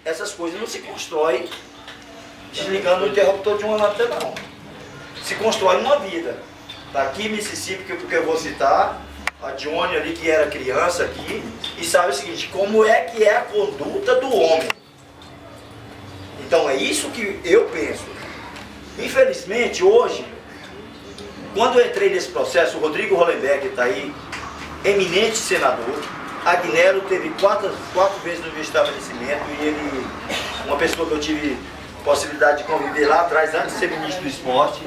essas coisas não se constroem desligando o interruptor de uma lâmpada, não. Se constrói uma vida. Tá aqui em Mississippi, que eu vou citar, a Johnny ali, que era criança aqui, e sabe o seguinte, como é que é a conduta do homem. Então é isso que eu penso. Infelizmente, hoje, quando eu entrei nesse processo, o Rodrigo Hollenberg está aí, eminente senador, Agnello teve quatro vezes no meu estabelecimento, e ele, uma pessoa que eu tive possibilidade de conviver lá atrás, antes de ser ministro do esporte,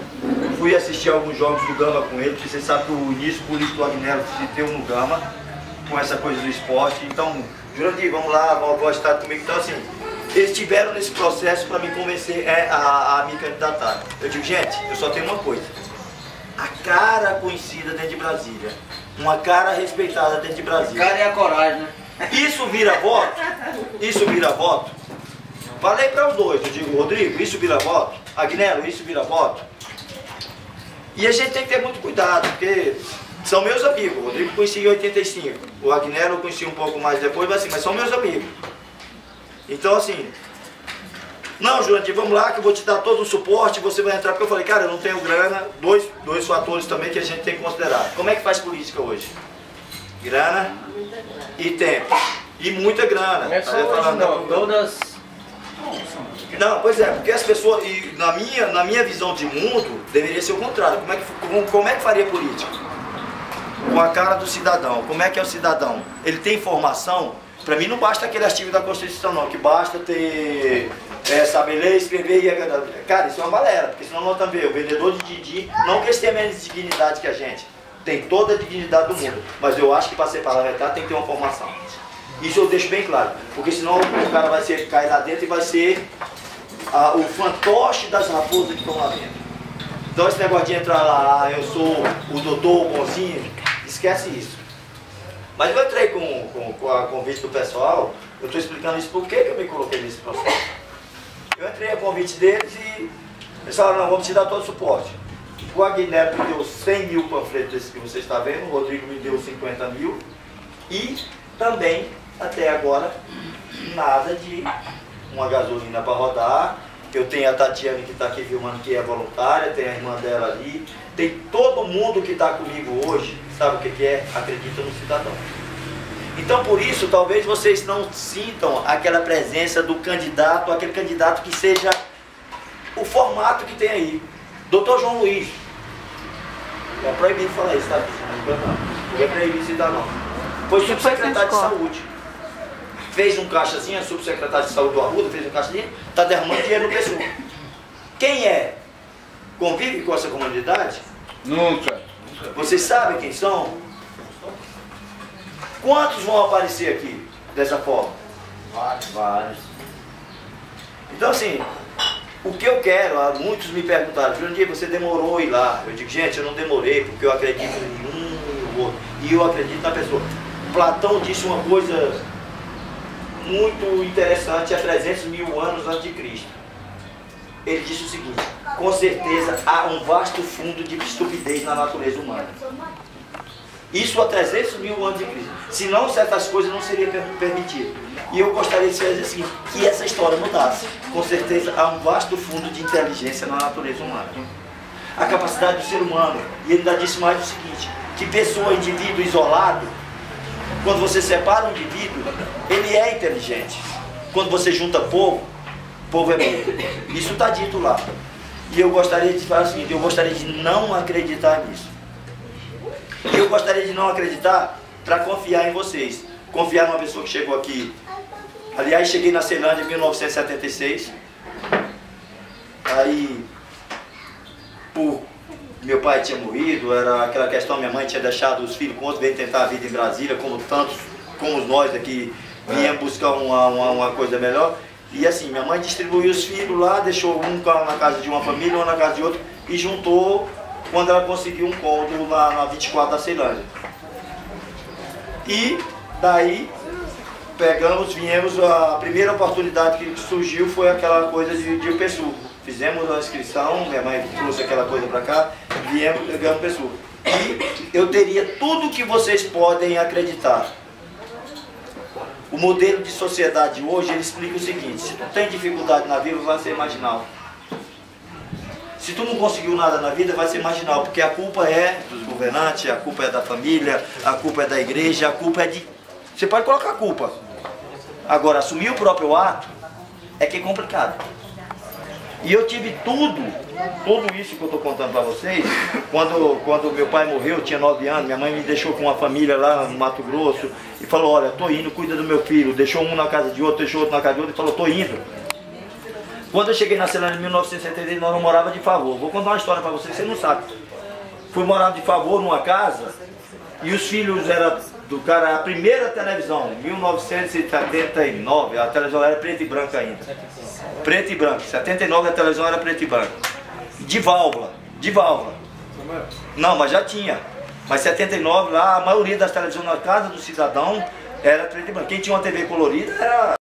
fui assistir alguns jogos do Gama com ele, porque você sabe que o início político do Agnello se deu no Gama, com essa coisa do esporte. Então, Jurandir, vamos lá, vou estar comigo. Então, assim, eles tiveram nesse processo para me convencer a me candidatar. Eu digo, gente, eu só tenho uma coisa, a cara conhecida dentro de Brasília, uma cara respeitada dentro de Brasília. A cara é a coragem, né? Isso vira voto? Isso vira voto? Falei para os dois, eu digo, Rodrigo, isso vira voto? Agnello, isso vira voto? E a gente tem que ter muito cuidado, porque são meus amigos. O Rodrigo conheci em 85, o Agnello eu conheci um pouco mais depois, mas são meus amigos. Então assim, não, Jurandir, vamos lá que eu vou te dar todo o suporte, você vai entrar, porque eu falei, cara, eu não tenho grana, dois fatores também que a gente tem que considerar. Como é que faz política hoje? Grana e tempo. E muita grana. Não é só hoje, não, todas... Não, pois é, porque as pessoas, e na minha visão de mundo, deveria ser o contrário. Como é que faria política? Com a cara do cidadão. Como é que é o cidadão? Ele tem informação? Para mim não basta aquele artigo da Constituição não, que basta ter, saber ler, escrever e... Cara, isso é uma balela, porque senão nós também, o vendedor de Didi, não que eles tenham menos dignidade que a gente, tem toda a dignidade do mundo, mas eu acho que para ser parlamentar tem que ter uma formação. Isso eu deixo bem claro, porque senão o cara vai cair lá dentro e vai ser o fantoche das raposas que estão lá dentro. Então esse negócio de entrar lá, eu sou o doutor bonzinho, esquece isso. Mas eu entrei com a convite do pessoal, eu estou explicando isso por que eu me coloquei nesse processo. Eu entrei a convite deles e eles falaram, não, vamos te dar todo o suporte. O Agnello me deu 100 mil panfletos desses que você está vendo, o Rodrigo me deu 50 mil e também, até agora, nada de uma gasolina para rodar. Eu tenho a Tatiane que está aqui filmando, que é voluntária, tem a irmã dela ali, tem todo mundo que está comigo hoje, sabe o que é? Acredita no cidadão. Então por isso talvez vocês não sintam aquela presença do candidato, aquele candidato que seja o formato que tem aí. Doutor João Luiz, é proibido falar isso, tá? Não é proibido citar não. Foi subsecretário de saúde. Fez um caixazinho, é subsecretário de saúde do Arruda, fez um caixazinho, está derramando dinheiro no pessoal. Quem é? Convive com essa comunidade? Nunca. Vocês sabem quem são? Quantos vão aparecer aqui dessa forma? Vários. Então assim, o que eu quero, muitos me perguntaram, Jurandir, você demorou a ir lá? Eu digo, gente, eu não demorei porque eu acredito em um e no outro. E eu acredito na pessoa. Platão disse uma coisa muito interessante há 300 mil anos antes de Cristo. Ele disse o seguinte, com certeza há um vasto fundo de estupidez na natureza humana. Isso há 300 mil anos de Cristo. Senão certas coisas não seriam permitidas. E eu gostaria de dizer assim, que essa história mudasse. Com certeza há um vasto fundo de inteligência na natureza humana. A capacidade do ser humano. E ele ainda disse mais o seguinte, que pessoa, indivíduo isolado, quando você separa um indivíduo, ele é inteligente. Quando você junta povo, povo é mundo. Isso está dito lá. E eu gostaria de falar o seguinte, eu gostaria de não acreditar nisso. E eu gostaria de não acreditar para confiar em vocês. Confiar numa pessoa que chegou aqui. Aliás, cheguei na Ceilândia em 1976. Aí, meu pai tinha morrido, era aquela questão, minha mãe tinha deixado os filhos com outro, veio tentar a vida em Brasília, como tantos, como nós aqui, viemos buscar uma coisa melhor. E assim, minha mãe distribuiu os filhos lá, deixou um na casa de uma família, um na casa de outro, e juntou quando ela conseguiu um cômodo na 24 da Ceilândia. E daí, viemos, a primeira oportunidade que surgiu foi aquela coisa de Upeçu. Fizemos a inscrição, minha mãe trouxe aquela coisa para cá, viemos, pegamos Upeçu. E eu teria tudo que vocês podem acreditar. O modelo de sociedade hoje, ele explica o seguinte: se tu tem dificuldade na vida, vai ser marginal. Se tu não conseguiu nada na vida, vai ser marginal, porque a culpa é dos governantes, a culpa é da família, a culpa é da igreja, a culpa é de... Você pode colocar a culpa. Agora, assumir o próprio ato é que é complicado. E eu tive tudo isso que eu estou contando para vocês, quando meu pai morreu, eu tinha 9 anos, minha mãe me deixou com uma família lá no Mato Grosso e falou: olha, estou indo, cuida do meu filho. Deixou um na casa de outro, deixou outro na casa de outro e falou: estou indo. Quando eu cheguei na Celândia em 1979, nós não morava de favor. Vou contar uma história para vocês, você não sabe. Fui morar de favor numa casa e os filhos eram do cara, a primeira televisão, 1979, a televisão era preta e branca ainda. Preta e branca, 79 a televisão era preta e branca. De válvula. Não, mas já tinha. Mas 79 lá, a maioria das televisões na casa do cidadão era preta e branca. Quem tinha uma TV colorida era...